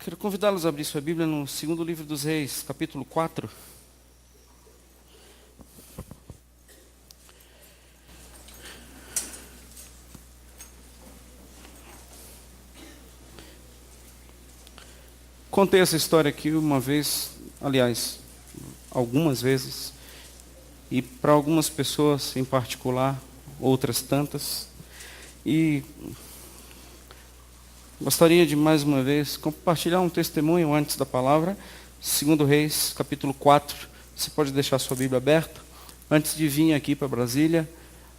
Quero convidá-los a abrir sua Bíblia no segundo livro dos Reis, capítulo 4. Contei essa história aqui uma vez, aliás, algumas vezes, e para algumas pessoas em particular, outras tantas, e gostaria de mais uma vez compartilhar um testemunho antes da palavra. Segundo Reis, capítulo 4, você pode deixar sua Bíblia aberta. Antes de vir aqui para Brasília,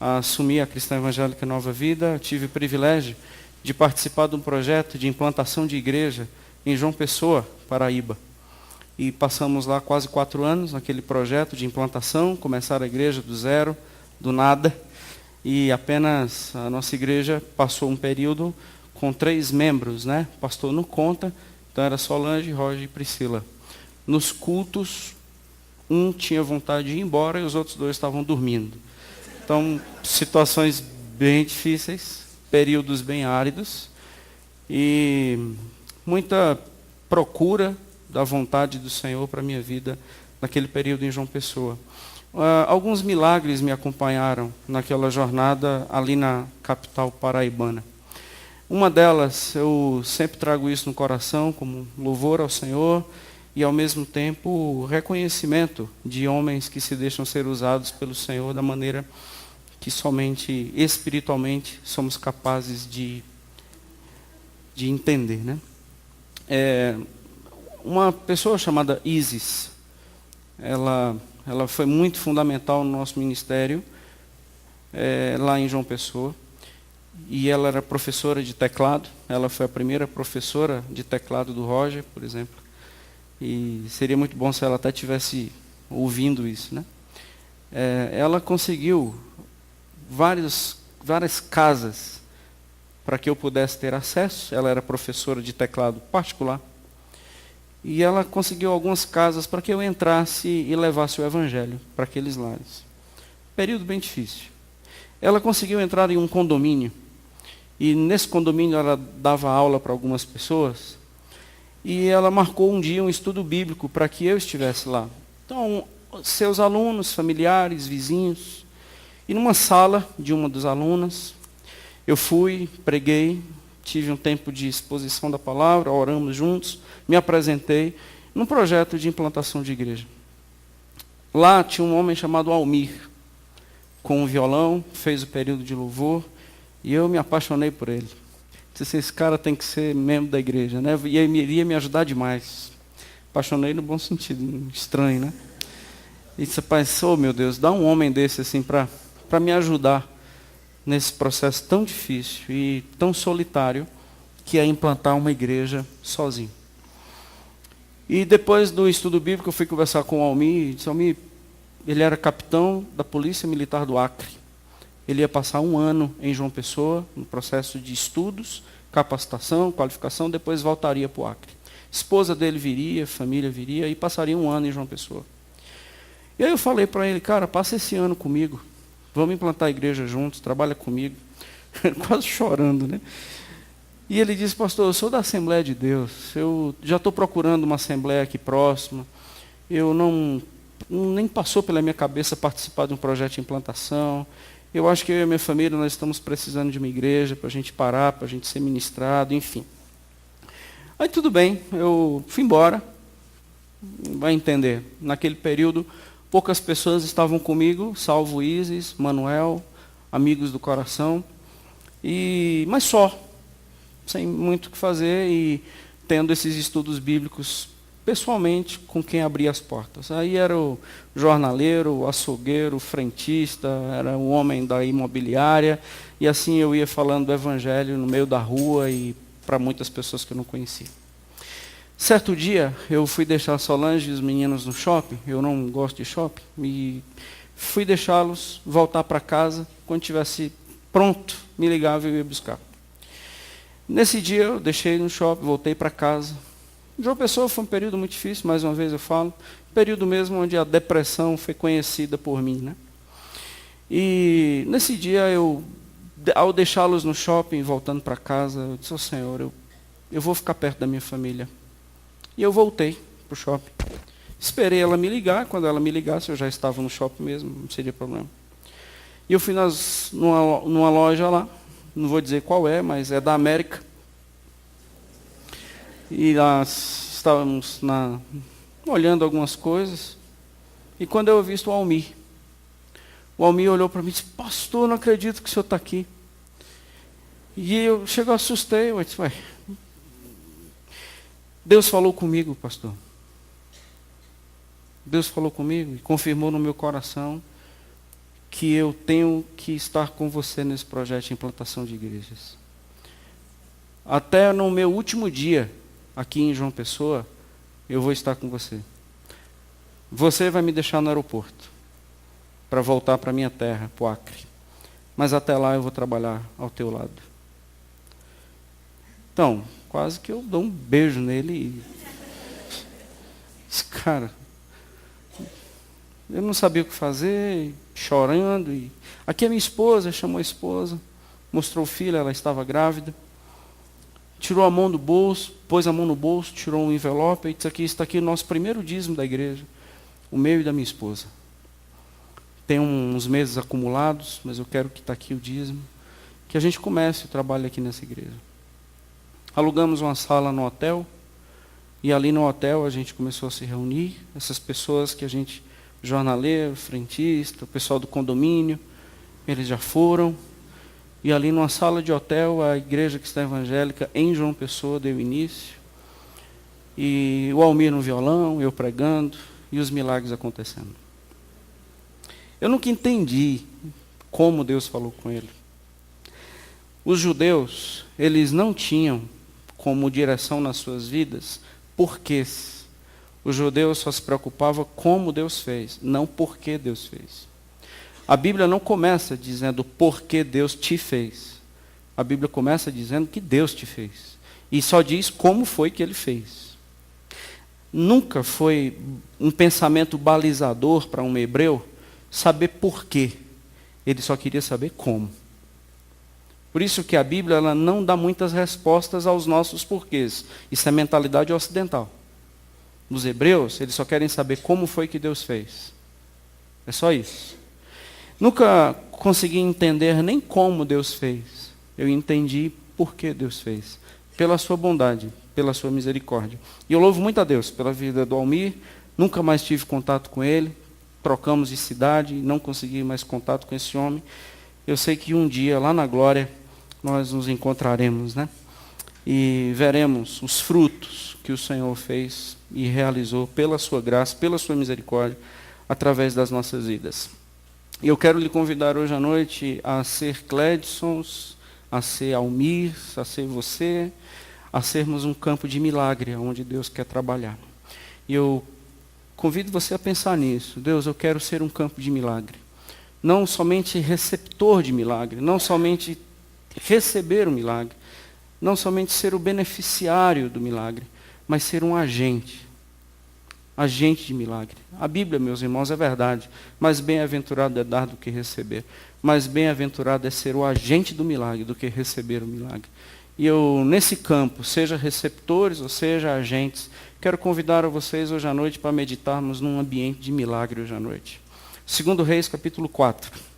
assumir a Cristã Evangélica Nova Vida, tive o privilégio de participar de um projeto de implantação de igreja em João Pessoa, Paraíba. E passamos lá quase 4 anos naquele projeto de implantação, começar a igreja do zero, do nada, e apenas a nossa igreja passou um período com 3 membros, né? O pastor não conta, então era Solange, Roger e Priscila. Nos cultos, um tinha vontade de ir embora e os outros 2 estavam dormindo. Então, situações bem difíceis, períodos bem áridos, e muita procura da vontade do Senhor para a minha vida naquele período em João Pessoa. Alguns milagres me acompanharam naquela jornada ali na capital paraibana. Uma delas, eu sempre trago isso no coração como louvor ao Senhor e, ao mesmo tempo, reconhecimento de homens que se deixam ser usados pelo Senhor da maneira que somente espiritualmente somos capazes de entender, né? Uma pessoa chamada Isis, ela foi muito fundamental no nosso ministério, lá em João Pessoa. E ela era professora de teclado. Ela foi a primeira professora de teclado do Roger, por exemplo. E seria muito bom se ela até estivesse ouvindo isso, né? Ela conseguiu várias casas para que eu pudesse ter acesso. Ela era professora de teclado particular. E ela conseguiu algumas casas para que eu entrasse e levasse o evangelho para aqueles lares. Período bem difícil. Ela conseguiu entrar em um condomínio. E nesse condomínio ela dava aula para algumas pessoas. E ela marcou um dia um estudo bíblico para que eu estivesse lá. Então, seus alunos, familiares, vizinhos. E numa sala de uma das alunas, eu fui, preguei, tive um tempo de exposição da palavra, oramos juntos, me apresentei num projeto de implantação de igreja. Lá tinha um homem chamado Almir, com um violão, fez o período de louvor, e eu me apaixonei por ele. Disse, esse cara tem que ser membro da igreja, né? E ele iria me ajudar demais. Apaixonei no bom sentido, estranho, né? E disse, rapaz, oh meu Deus, dá um homem desse assim para me ajudar nesse processo tão difícil e tão solitário que é implantar uma igreja sozinho. E depois do estudo bíblico, eu fui conversar com o Almir, e disse, Almir, ele era capitão da Polícia Militar do Acre. Ele ia passar 1 ano em João Pessoa, no processo de estudos, capacitação, qualificação, depois voltaria para o Acre. Esposa dele viria, família viria, e passaria 1 ano em João Pessoa. E aí eu falei para ele, cara, passa esse ano comigo, vamos implantar a igreja juntos, trabalha comigo. Quase chorando, né? E ele disse, pastor, eu sou da Assembleia de Deus, eu já estou procurando uma assembleia aqui próxima, eu nem passou pela minha cabeça participar de um projeto de implantação. Eu acho que eu e a minha família, nós estamos precisando de uma igreja para a gente parar, para a gente ser ministrado, enfim. Aí tudo bem, eu fui embora. Vai entender, naquele período, poucas pessoas estavam comigo, salvo Isis, Manuel, amigos do coração, mas só, sem muito o que fazer e tendo esses estudos bíblicos pessoalmente com quem abria as portas. Aí era o jornaleiro, o açougueiro, o frentista, era o homem da imobiliária, e assim eu ia falando do evangelho no meio da rua e para muitas pessoas que eu não conhecia. Certo dia, eu fui deixar a Solange e os meninos no shopping, eu não gosto de shopping, e fui deixá-los voltar para casa, quando estivesse pronto, me ligava e eu ia buscar. Nesse dia eu deixei no shopping, voltei para casa. João Pessoa foi um período muito difícil, mais uma vez eu falo, período mesmo onde a depressão foi conhecida por mim, né? E nesse dia, ao deixá-los no shopping, voltando para casa, eu disse ao Senhor, eu vou ficar perto da minha família, E eu voltei para o shopping. Esperei ela me ligar. Quando ela me ligasse, eu já estava no shopping mesmo, não seria problema. E eu fui numa loja lá, não vou dizer qual é, mas é da América. E nós estávamos olhando algumas coisas. E quando eu vi o Almir olhou para mim e disse: pastor, não acredito que o senhor está aqui. E eu assustei, eu disse: ué, Deus falou comigo, pastor. Deus falou comigo e confirmou no meu coração que eu tenho que estar com você nesse projeto de implantação de igrejas. Até no meu último dia aqui em João Pessoa, eu vou estar com você. Você vai me deixar no aeroporto para voltar para a minha terra, para o Acre. Mas até lá eu vou trabalhar ao teu lado. Então, quase que eu dou um beijo nele e... Esse cara... Eu não sabia o que fazer, chorando. E... Aqui é minha esposa, chamou a esposa, mostrou o filho, ela estava grávida. Tirou a mão do bolso, pôs a mão no bolso, tirou um envelope e disse: aqui está aqui o nosso primeiro dízimo da igreja, o meu e da minha esposa. Tem uns meses acumulados, mas eu quero que está aqui o dízimo, que a gente comece o trabalho aqui nessa igreja. Alugamos uma sala no hotel, e ali no hotel a gente começou a se reunir, essas pessoas que a gente, jornaleiro, frentista, o pessoal do condomínio, eles já foram, e ali numa sala de hotel, a igreja cristã evangélica em João Pessoa deu início, e o Almir no violão, eu pregando, e os milagres acontecendo. Eu nunca entendi como Deus falou com ele. Os judeus, eles não tinham como direção nas suas vidas porquês. Os judeus só se preocupavam como Deus fez, não por que Deus fez. A Bíblia não começa dizendo por que Deus te fez. A Bíblia começa dizendo que Deus te fez. E só diz como foi que ele fez. Nunca foi um pensamento balizador para um hebreu saber por quê. Ele só queria saber como. Por isso que a Bíblia ela não dá muitas respostas aos nossos porquês. Isso é mentalidade ocidental. Os hebreus, eles só querem saber como foi que Deus fez. É só isso. Nunca consegui entender nem como Deus fez. Eu entendi por que Deus fez. Pela sua bondade, pela sua misericórdia. E eu louvo muito a Deus pela vida do Almir. Nunca mais tive contato com ele. Trocamos de cidade, não consegui mais contato com esse homem. Eu sei que um dia, lá na glória, nós nos encontraremos, né? E veremos os frutos que o Senhor fez e realizou pela sua graça, pela sua misericórdia, através das nossas vidas. E eu quero lhe convidar hoje à noite a ser Clédsons, a ser Almir, a ser você, a sermos um campo de milagre, onde Deus quer trabalhar. E eu convido você a pensar nisso. Deus, eu quero ser um campo de milagre. Não somente receptor de milagre, não somente receber o milagre, não somente ser o beneficiário do milagre, mas ser um agente de milagre. A Bíblia, meus irmãos, é verdade, mas bem-aventurado é dar do que receber. Mais bem-aventurado é ser o agente do milagre do que receber o milagre. E eu, nesse campo, seja receptores ou seja agentes, quero convidar a vocês hoje à noite para meditarmos num ambiente de milagre hoje à noite. 2 Reis, capítulo 4.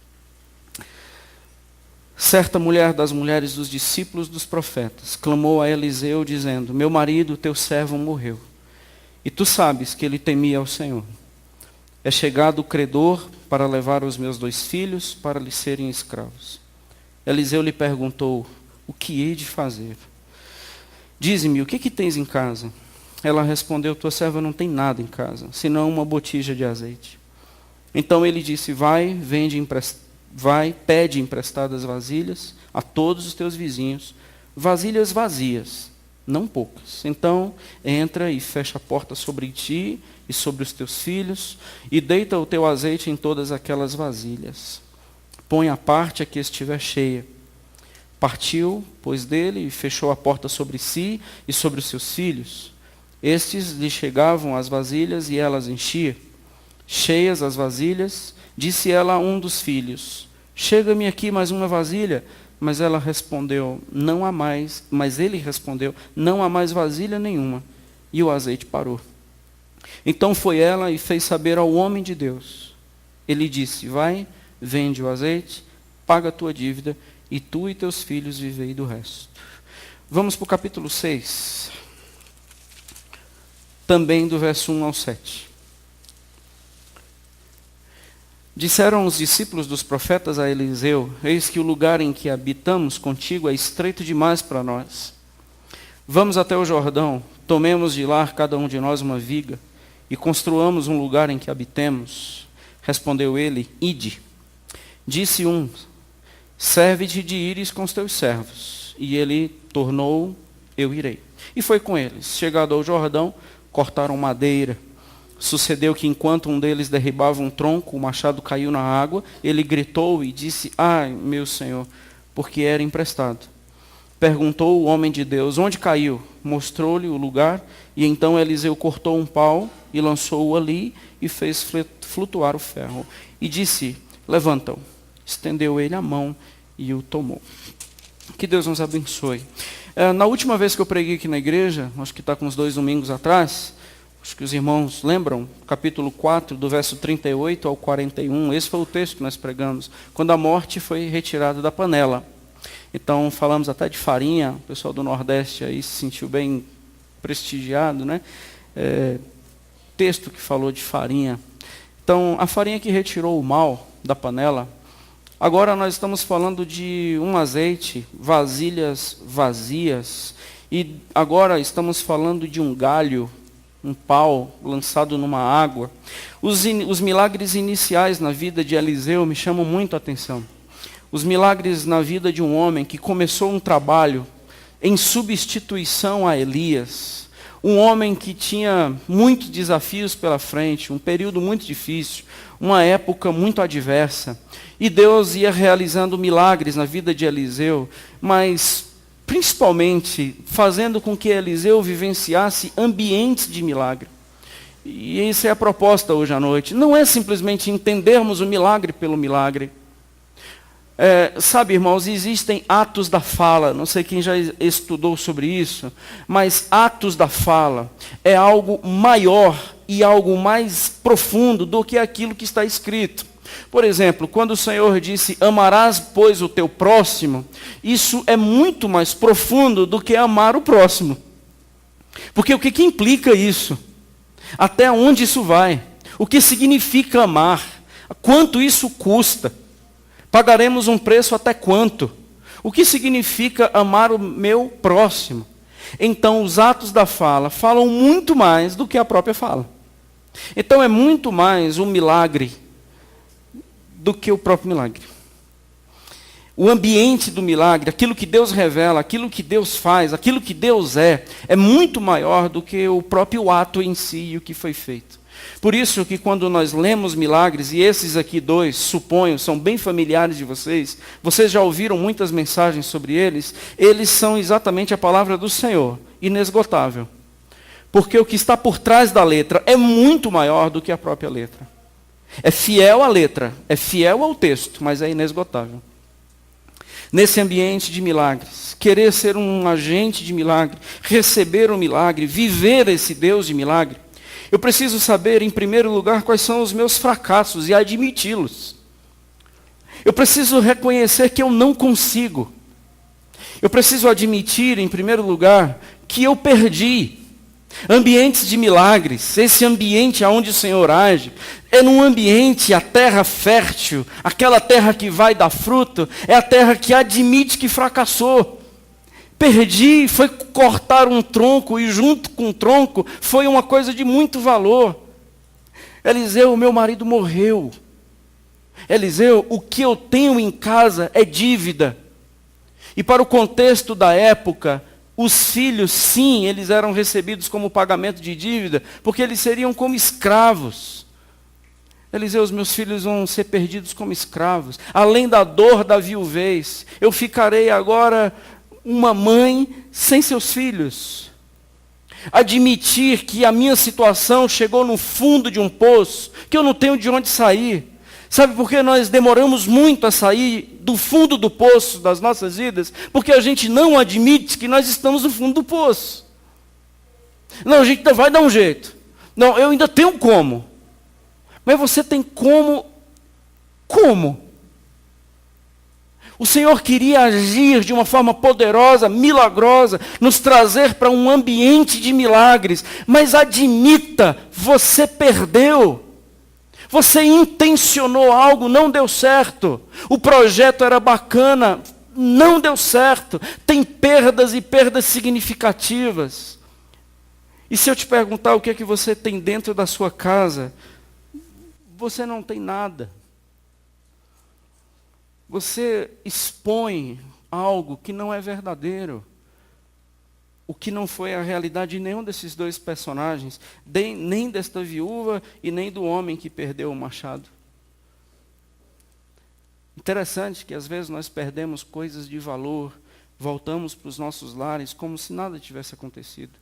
Certa mulher das mulheres dos discípulos dos profetas clamou a Eliseu, dizendo: meu marido, teu servo, morreu. E tu sabes que ele temia ao Senhor. É chegado o credor para levar os meus 2 filhos para lhe serem escravos. Eliseu lhe perguntou: o que hei de fazer? Dize-me, o que tens em casa? Ela respondeu: tua serva não tem nada em casa, senão uma botija de azeite. Então ele disse: pede emprestadas vasilhas a todos os teus vizinhos, vasilhas vazias, não poucas. Então entra e fecha a porta sobre ti e sobre os teus filhos, e deita o teu azeite em todas aquelas vasilhas. Põe a parte a que estiver cheia. Partiu, pois, dele, e fechou a porta sobre si e sobre os seus filhos. Estes lhe chegavam as vasilhas e elas enchia. Cheias as vasilhas, disse ela a um dos filhos: chega-me aqui mais uma vasilha. Mas ela respondeu: não há mais. Mas ele respondeu: não há mais vasilha nenhuma. e o azeite parou. Então foi ela e fez saber ao homem de Deus. Ele disse: vai, vende o azeite, paga a tua dívida, e tu e teus filhos vivei do resto. Vamos para o capítulo 6. Também do verso 1 ao 7. Disseram os discípulos dos profetas a Eliseu: eis que o lugar em que habitamos contigo é estreito demais para nós. Vamos até o Jordão, tomemos de lá cada um de nós uma viga, e construamos um lugar em que habitemos. Respondeu ele: ide. Disse um: serve-te de ires com os teus servos. E ele tornou: eu irei. E foi com eles. Chegado ao Jordão, cortaram madeira. Sucedeu que enquanto um deles derribava um tronco, o machado caiu na água. Ele gritou e disse: ai, meu senhor, porque era emprestado. Perguntou o homem de Deus: onde caiu? Mostrou-lhe o lugar, e então Eliseu cortou um pau e lançou-o ali e fez flutuar o ferro. E disse: levanta-o. Estendeu ele a mão e o tomou. Que Deus nos abençoe. Na última vez que eu preguei aqui na igreja, acho que está com uns 2 domingos atrás, acho que os irmãos lembram, capítulo 4, do verso 38 ao 41, esse foi o texto que nós pregamos, quando a morte foi retirada da panela. Então, falamos até de farinha, o pessoal do Nordeste aí se sentiu bem prestigiado, né? Texto que falou de farinha. Então, a farinha que retirou o mal da panela. Agora nós estamos falando de um azeite, vasilhas vazias, e agora estamos falando de um galho, um pau lançado numa água. Os milagres iniciais na vida de Eliseu me chamam muito a atenção. Os milagres na vida de um homem que começou um trabalho em substituição a Elias. Um homem que tinha muitos desafios pela frente, um período muito difícil, uma época muito adversa. E Deus ia realizando milagres na vida de Eliseu, mas principalmente fazendo com que Eliseu vivenciasse ambientes de milagre. E essa é a proposta hoje à noite. Não é simplesmente entendermos o milagre pelo milagre. Sabe, irmãos, existem atos da fala, não sei quem já estudou sobre isso, mas atos da fala é algo maior e algo mais profundo do que aquilo que está escrito. Por exemplo, quando o Senhor disse: amarás, pois, o teu próximo, isso é muito mais profundo do que amar o próximo. Porque o que implica isso? Até onde isso vai? O que significa amar? Quanto isso custa? Pagaremos um preço até quanto? O que significa amar o meu próximo? Então, os atos da fala falam muito mais do que a própria fala. Então, é muito mais um milagre do que o próprio milagre. O ambiente do milagre, aquilo que Deus revela, aquilo que Deus faz, aquilo que Deus é muito maior do que o próprio ato em si e o que foi feito. Por isso que quando nós lemos milagres, e esses aqui 2, suponho, são bem familiares de vocês, vocês já ouviram muitas mensagens sobre eles, eles são exatamente a palavra do Senhor, inesgotável. Porque o que está por trás da letra é muito maior do que a própria letra. É fiel à letra, é fiel ao texto, mas é inesgotável. Nesse ambiente de milagres, querer ser um agente de milagre, receber um milagre, viver esse Deus de milagre, eu preciso saber, em primeiro lugar, quais são os meus fracassos e admiti-los. Eu preciso reconhecer que eu não consigo. Eu preciso admitir, em primeiro lugar, que eu perdi. Ambientes de milagres, esse ambiente onde o Senhor age, é num ambiente, a terra fértil, aquela terra que vai dar fruto, é a terra que admite que fracassou. Perdi, foi cortar um tronco, e junto com o tronco foi uma coisa de muito valor. Eliseu, meu marido morreu. Eliseu, o que eu tenho em casa é dívida. E para o contexto da época, os filhos, sim, eles eram recebidos como pagamento de dívida, porque eles seriam como escravos. Eliseu, os meus filhos vão ser perdidos como escravos. Além da dor da viuvez, eu ficarei agora uma mãe sem seus filhos. Admitir que a minha situação chegou no fundo de um poço, que eu não tenho de onde sair. Sabe por que nós demoramos muito a sair do fundo do poço das nossas vidas? Porque a gente não admite que nós estamos no fundo do poço. Não, a gente não vai dar um jeito. Não, eu ainda tenho como. Mas você tem como? Como? O Senhor queria agir de uma forma poderosa, milagrosa, nos trazer para um ambiente de milagres. Mas admita, você perdeu. Você intencionou algo, não deu certo. O projeto era bacana, não deu certo. Tem perdas e perdas significativas. E se eu te perguntar o que é que você tem dentro da sua casa, você não tem nada. Você expõe algo que não é verdadeiro. O que não foi a realidade de nenhum desses dois personagens, nem desta viúva e nem do homem que perdeu o machado. Interessante que às vezes nós perdemos coisas de valor, voltamos para os nossos lares como se nada tivesse acontecido.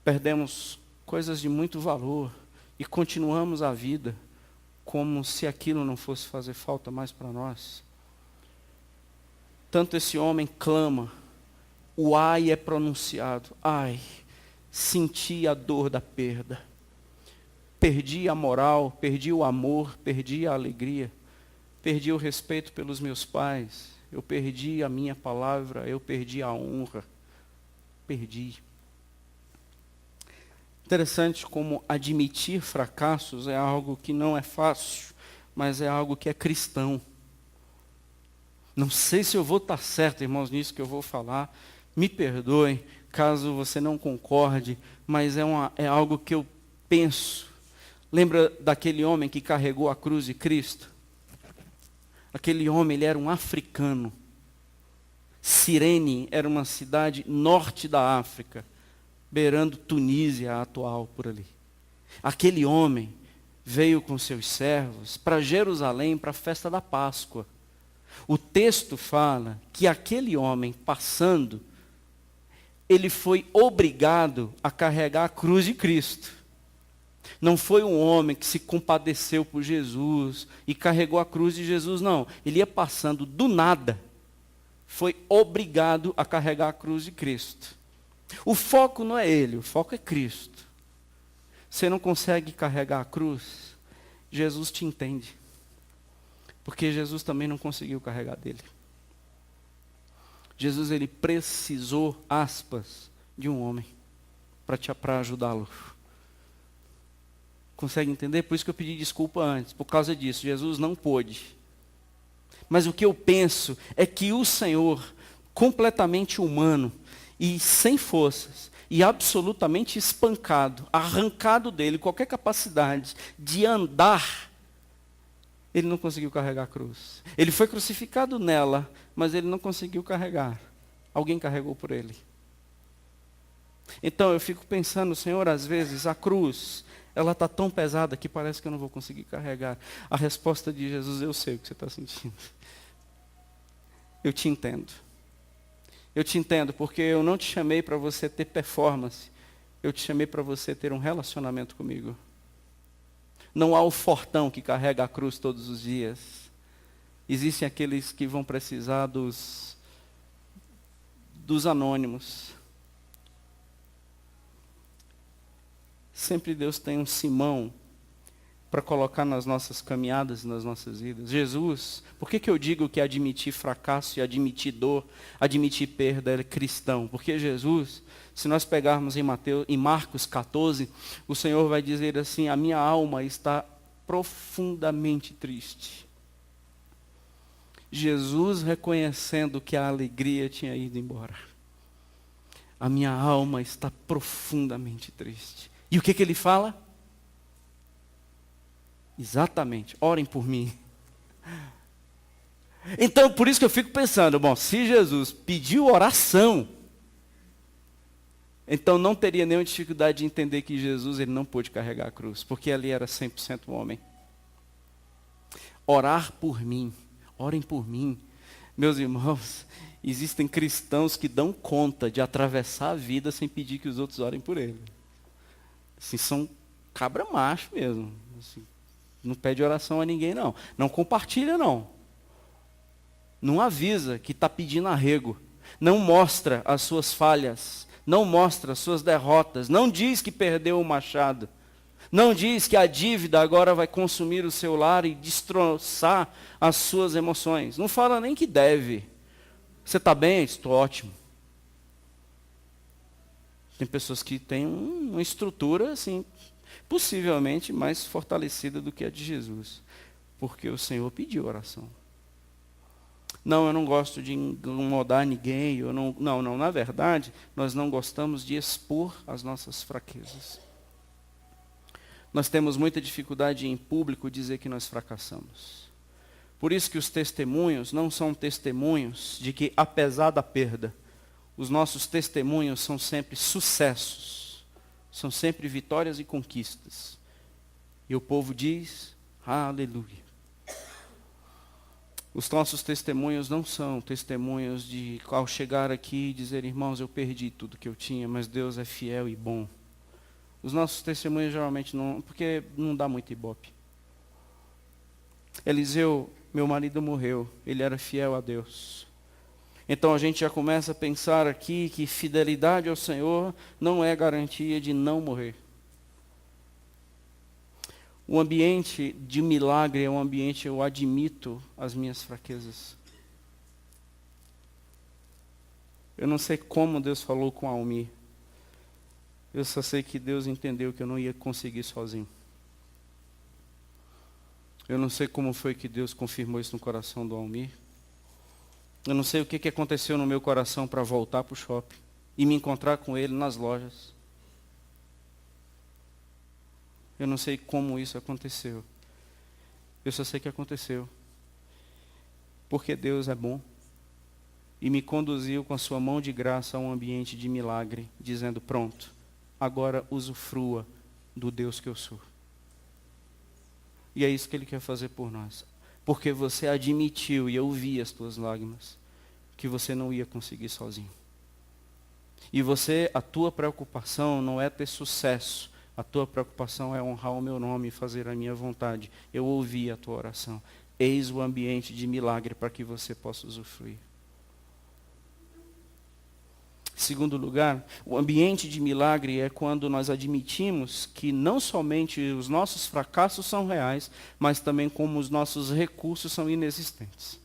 Perdemos coisas de muito valor e continuamos a vida como se aquilo não fosse fazer falta mais para nós. Tanto esse homem clama, o ai é pronunciado. Ai, senti a dor da perda. Perdi a moral, perdi o amor, perdi a alegria, perdi o respeito pelos meus pais, eu perdi a minha palavra, eu perdi a honra. Perdi. Interessante como admitir fracassos é algo que não é fácil, mas é algo que é cristão. Não sei se eu vou estar certo, irmãos, nisso que eu vou falar. Me perdoem caso você não concorde, mas é algo que eu penso. Lembra daquele homem que carregou a cruz de Cristo? Aquele homem, ele era um africano. Cirene era uma cidade norte da África, beirando Tunísia atual por ali. Aquele homem veio com seus servos para Jerusalém para a festa da Páscoa. O texto fala que aquele homem passando, ele foi obrigado a carregar a cruz de Cristo. Não foi um homem que se compadeceu por Jesus e carregou a cruz de Jesus, não. Ele ia passando do nada, foi obrigado a carregar a cruz de Cristo. O foco não é ele, o foco é Cristo. Você não consegue carregar a cruz, Jesus te entende. Porque Jesus também não conseguiu carregar dele. Jesus, ele precisou, aspas, de um homem para ajudá-lo. Consegue entender? Por isso que eu pedi desculpa antes, por causa disso. Jesus não pôde. Mas o que eu penso é que o Senhor, completamente humano, e sem forças, e absolutamente espancado, arrancado dele qualquer capacidade de andar, ele não conseguiu carregar a cruz. Ele foi crucificado nela, mas ele não conseguiu carregar. Alguém carregou por ele. Então eu fico pensando, Senhor, às vezes a cruz, ela está tão pesada que parece que eu não vou conseguir carregar. A resposta de Jesus, eu sei o que você está sentindo. Eu te entendo. Eu te entendo, porque eu não te chamei para você ter performance. Eu te chamei para você ter um relacionamento comigo. Não há o fortão que carrega a cruz todos os dias. Existem aqueles que vão precisar dos anônimos. Sempre Deus tem um Simão para colocar nas nossas caminhadas, nas nossas vidas. Jesus, por que eu digo que admitir fracasso e admitir dor, admitir perda é cristão? Porque Jesus, se nós pegarmos em Marcos 14, o Senhor vai dizer assim, a minha alma está profundamente triste. Jesus reconhecendo que a alegria tinha ido embora. A minha alma está profundamente triste. E o que ele fala? Exatamente, orem por mim. Então, por isso que eu fico pensando, bom, se Jesus pediu oração, então não teria nenhuma dificuldade de entender que Jesus ele não pôde carregar a cruz, porque ali era 100% homem. Orar por mim, orem por mim. Meus irmãos, existem cristãos que dão conta de atravessar a vida sem pedir que os outros orem por ele. Assim, são cabra macho mesmo. Assim, não pede oração a ninguém, não. Não compartilha, não. Não avisa que está pedindo arrego. Não mostra as suas falhas. não mostra suas derrotas, não diz que perdeu o machado, não diz que a dívida agora vai consumir o seu lar e destroçar as suas emoções. Não fala nem que deve. Você está bem? Estou ótimo. Tem pessoas que têm uma estrutura, assim, possivelmente mais fortalecida do que a de Jesus. Porque o Senhor pediu oração. Não, eu não gosto de incomodar ninguém. Não, na verdade, nós não gostamos de expor as nossas fraquezas. Nós temos muita dificuldade em público dizer que nós fracassamos. Por isso que os testemunhos não são testemunhos de que, apesar da perda, os nossos testemunhos são sempre sucessos, são sempre vitórias e conquistas. E o povo diz, aleluia. Os nossos testemunhos não são testemunhos de, ao chegar aqui, dizer, irmãos, eu perdi tudo que eu tinha, mas Deus é fiel e bom. Os nossos testemunhos geralmente não, porque não dá muito ibope. Eliseu, meu marido morreu, ele era fiel a Deus. Então a gente já começa a pensar aqui que fidelidade ao Senhor não é garantia de não morrer. O ambiente de milagre é um ambiente, eu admito as minhas fraquezas. Eu não sei como Deus falou com Almir. Eu só sei que Deus entendeu que eu não ia conseguir sozinho. Eu não sei como foi que Deus confirmou isso no coração do Almir. Eu não sei o que aconteceu no meu coração para voltar para o shopping e me encontrar com ele nas lojas. Eu não sei como isso aconteceu. Eu só sei que aconteceu. Porque Deus é bom. E me conduziu com a sua mão de graça a um ambiente de milagre, dizendo, pronto, agora usufrua do Deus que eu sou. E é isso que Ele quer fazer por nós. Porque você admitiu, e eu vi as tuas lágrimas, que você não ia conseguir sozinho. E a tua preocupação não é ter sucesso. A tua preocupação é honrar o meu nome e fazer a minha vontade. Eu ouvi a tua oração. Eis o ambiente de milagre para que você possa usufruir. Segundo lugar, o ambiente de milagre é quando nós admitimos que não somente os nossos fracassos são reais, mas também como os nossos recursos são inexistentes.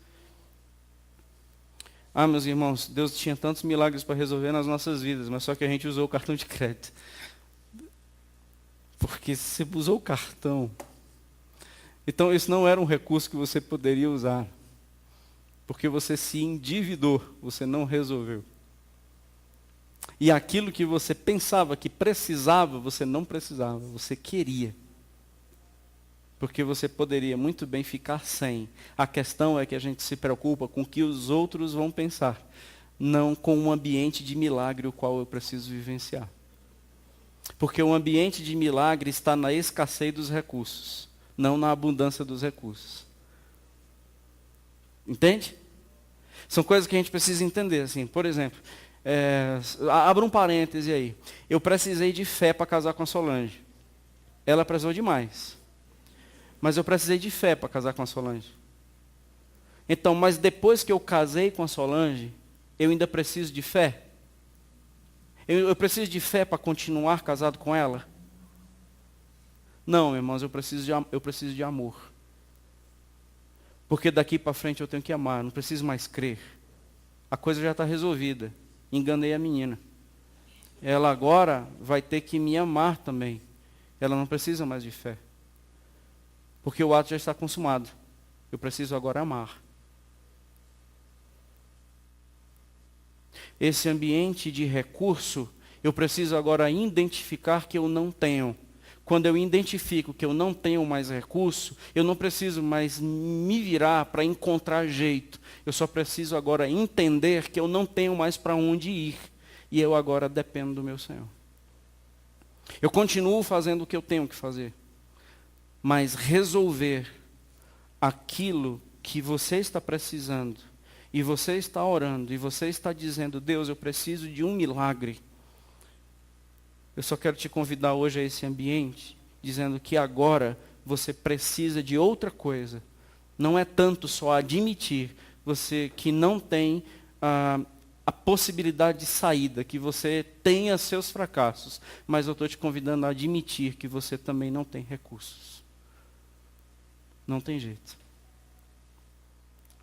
Ah, meus irmãos, Deus tinha tantos milagres para resolver nas nossas vidas, mas só que a gente usou o cartão de crédito. Porque se você usou o cartão, então isso não era um recurso que você poderia usar. Porque você se endividou, você não resolveu. E aquilo que você pensava que precisava, você não precisava, você queria. Porque você poderia muito bem ficar sem. A questão é que a gente se preocupa com o que os outros vão pensar, não com um ambiente de milagre o qual eu preciso vivenciar. Porque o ambiente de milagre está na escassez dos recursos, não na abundância dos recursos. Entende? São coisas que a gente precisa entender. Assim, por exemplo, abra um parêntese aí. Eu precisei de fé para casar com a Solange. Ela precisou demais. Mas eu precisei de fé para casar com a Solange. Então, mas depois que eu casei com a Solange, eu ainda preciso de fé? Eu preciso de fé para continuar casado com ela? Não, irmãos, eu preciso de amor. Porque daqui para frente eu tenho que amar, não preciso mais crer. A coisa já está resolvida. Enganei a menina. Ela agora vai ter que me amar também. Ela não precisa mais de fé. Porque o ato já está consumado. Eu preciso agora amar. Esse ambiente de recurso, eu preciso agora identificar que eu não tenho. Quando eu identifico que eu não tenho mais recurso, eu não preciso mais me virar para encontrar jeito. Eu só preciso agora entender que eu não tenho mais para onde ir. E eu agora dependo do meu Senhor. Eu continuo fazendo o que eu tenho que fazer. Mas resolver aquilo que você está precisando, e você está orando, e você está dizendo, Deus, eu preciso de um milagre. Eu só quero te convidar hoje a esse ambiente, dizendo que agora você precisa de outra coisa. Não é tanto só admitir você que não tem a possibilidade de saída, que você tenha seus fracassos, mas eu estou te convidando a admitir que você também não tem recursos. Não tem jeito.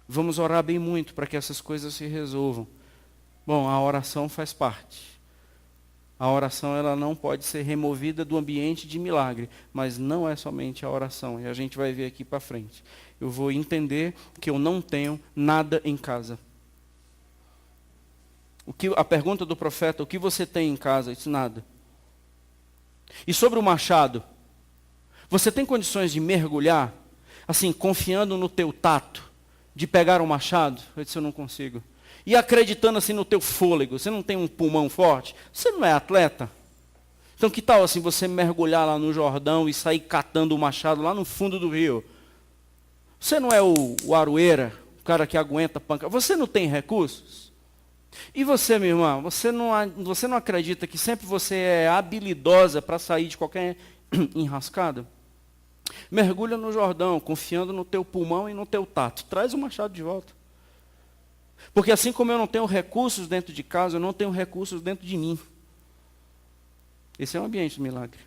Vamos orar bem muito para que essas coisas se resolvam. Bom, a oração faz parte. A oração ela não pode ser removida do ambiente de milagre, mas não é somente a oração, e a gente vai ver aqui para frente. Eu vou entender que eu não tenho nada em casa. A pergunta do profeta, o que você tem em casa? Isso nada. E sobre o machado, você tem condições de mergulhar, assim, confiando no teu tato, de pegar um machado? Eu disse, eu não consigo. E acreditando assim no teu fôlego, você não tem um pulmão forte? Você não é atleta? Então que tal assim você mergulhar lá no Jordão e sair catando o machado lá no fundo do rio? Você não é o aroeira, o cara que aguenta panca. Você não tem recursos? E você, minha irmã, você não acredita que sempre você é habilidosa para sair de qualquer enrascada? Mergulha no Jordão, confiando no teu pulmão e no teu tato. Traz o machado de volta. Porque assim como eu não tenho recursos dentro de casa, eu não tenho recursos dentro de mim. Esse é um ambiente de milagre.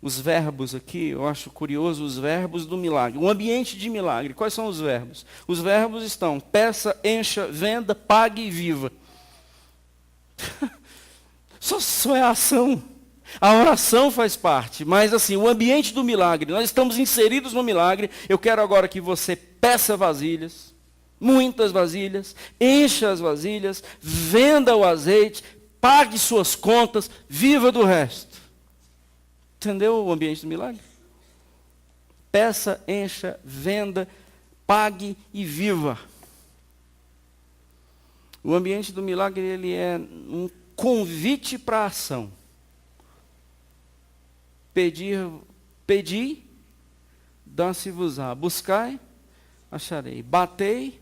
Os verbos aqui, eu acho curioso, os verbos do milagre. Um ambiente de milagre. Quais são os verbos? Os verbos estão: peça, encha, venda, pague e viva. Só é a ação. A oração faz parte, mas assim, o ambiente do milagre, nós estamos inseridos no milagre. Eu quero agora que você peça vasilhas, muitas vasilhas, encha as vasilhas, venda o azeite, pague suas contas, viva do resto. Entendeu o ambiente do milagre? Peça, encha, venda, pague e viva. O ambiente do milagre, ele é um convite para a ação. Pedi, dá-se-vos-á. Buscai, acharei. Batei,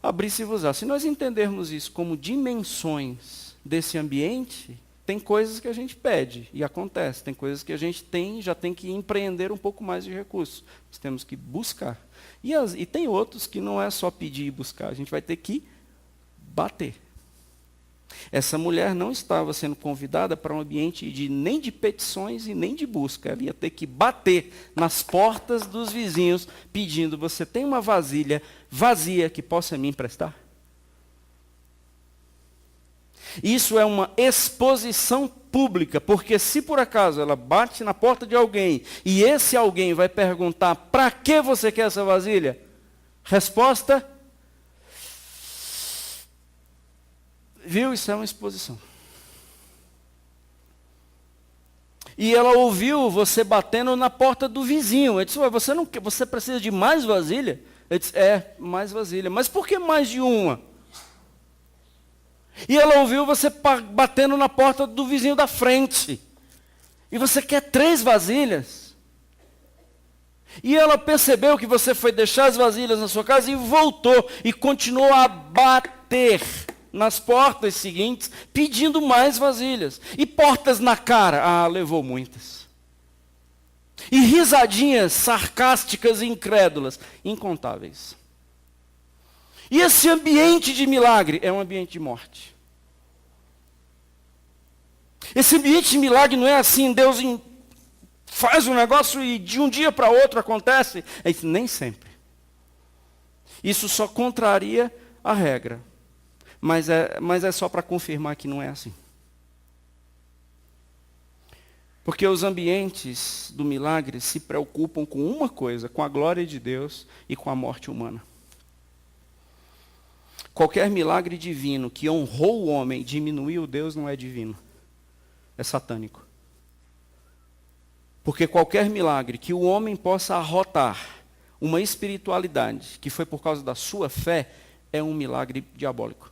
abri-se-vos-á. Se nós entendermos isso como dimensões desse ambiente, tem coisas que a gente pede e acontece. Tem coisas que a gente já tem que empreender um pouco mais de recursos. Nós temos que buscar. E tem outros que não é só pedir e buscar. A gente vai ter que bater. Essa mulher não estava sendo convidada para um ambiente nem de petições e nem de busca. Ela ia ter que bater nas portas dos vizinhos, pedindo: você tem uma vasilha vazia que possa me emprestar? Isso é uma exposição pública, porque se por acaso ela bate na porta de alguém, e esse alguém vai perguntar: para que você quer essa vasilha? Resposta: viu, isso é uma exposição. E ela ouviu você batendo na porta do vizinho. Ele disse: você precisa de mais vasilha? Ele disse: mais vasilha. Mas por que mais de uma? E ela ouviu você batendo na porta do vizinho da frente. E você quer 3 vasilhas? E ela percebeu que você foi deixar as vasilhas na sua casa e voltou. E continuou a bater nas portas seguintes, pedindo mais vasilhas. E portas na cara? Levou muitas. E risadinhas sarcásticas e incrédulas? Incontáveis. E esse ambiente de milagre é um ambiente de morte. Esse ambiente de milagre não é assim, Deus faz um negócio e de um dia para outro acontece. Nem sempre. Isso só contraria a regra. Mas é só para confirmar que não é assim. Porque os ambientes do milagre se preocupam com uma coisa: com a glória de Deus e com a morte humana. Qualquer milagre divino que honrou o homem e diminuiu Deus não é divino. É satânico. Porque qualquer milagre que o homem possa arrotar uma espiritualidade que foi por causa da sua fé é um milagre diabólico.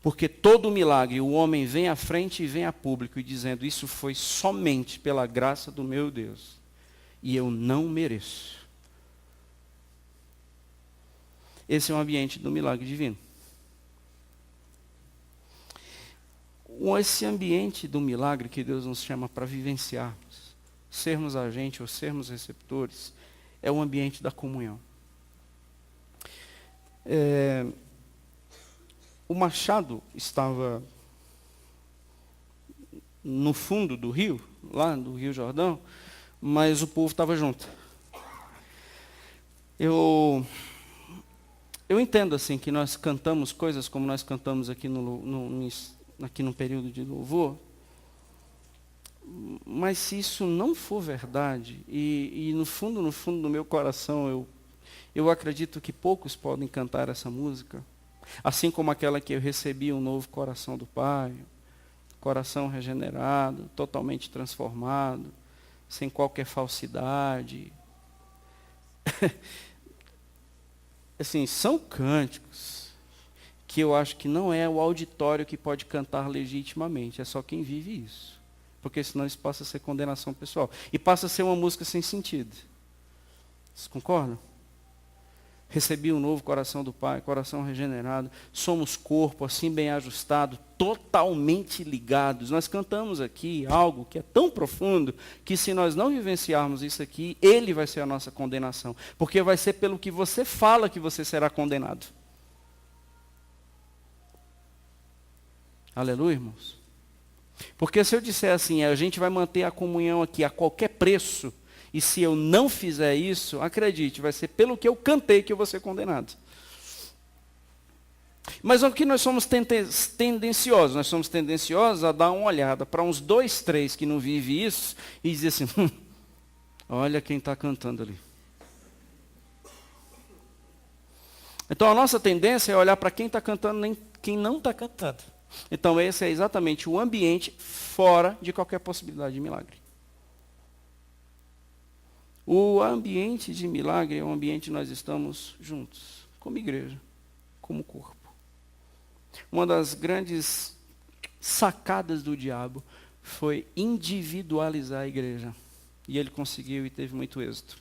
Porque todo milagre, o homem vem à frente e vem a público e dizendo: isso foi somente pela graça do meu Deus. E eu não mereço. Esse é o ambiente do milagre divino. Esse ambiente do milagre que Deus nos chama para vivenciarmos, sermos agentes ou sermos receptores, é o ambiente da comunhão. O machado estava no fundo do rio, lá do Rio Jordão, mas o povo estava junto. Eu entendo assim que nós cantamos coisas como nós cantamos aqui aqui no período de louvor, mas se isso não for verdade, e no fundo do meu coração, eu acredito que poucos podem cantar essa música, assim como aquela que eu recebi um novo coração do Pai, coração regenerado, totalmente transformado, sem qualquer falsidade. Assim, são cânticos que eu acho que não é o auditório que pode cantar legitimamente, é só quem vive isso. Porque senão isso passa a ser condenação pessoal. E passa a ser uma música sem sentido. Vocês concordam? Recebi um novo coração do Pai, coração regenerado. Somos corpo, assim bem ajustado, totalmente ligados. Nós cantamos aqui algo que é tão profundo, que se nós não vivenciarmos isso aqui, ele vai ser a nossa condenação. Porque vai ser pelo que você fala que você será condenado. Aleluia, irmãos? Porque se eu disser assim, a gente vai manter a comunhão aqui a qualquer preço, e se eu não fizer isso, acredite, vai ser pelo que eu cantei que eu vou ser condenado. Mas o que nós somos tendenciosos? Nós somos tendenciosos a dar uma olhada para uns 2, 3 que não vivem isso e dizer assim, olha quem está cantando ali. Então a nossa tendência é olhar para quem está cantando, nem quem não está cantando. Então esse é exatamente o ambiente fora de qualquer possibilidade de milagre. O ambiente de milagre é um ambiente que nós estamos juntos, como igreja, como corpo. Uma das grandes sacadas do diabo foi individualizar a igreja. E ele conseguiu e teve muito êxito.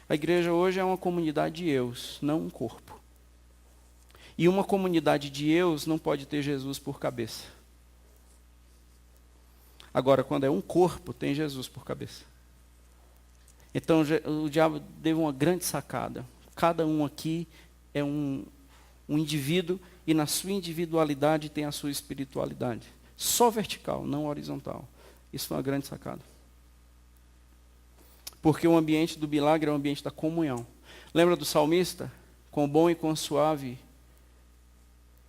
A igreja hoje é uma comunidade de eus, não um corpo. E uma comunidade de eus não pode ter Jesus por cabeça. Agora, quando é um corpo, tem Jesus por cabeça. Então o diabo deu uma grande sacada. Cada um aqui é um indivíduo e na sua individualidade tem a sua espiritualidade. Só vertical, não horizontal. Isso foi uma grande sacada. Porque o ambiente do milagre é o ambiente da comunhão. Lembra do salmista? Quão bom e quão suave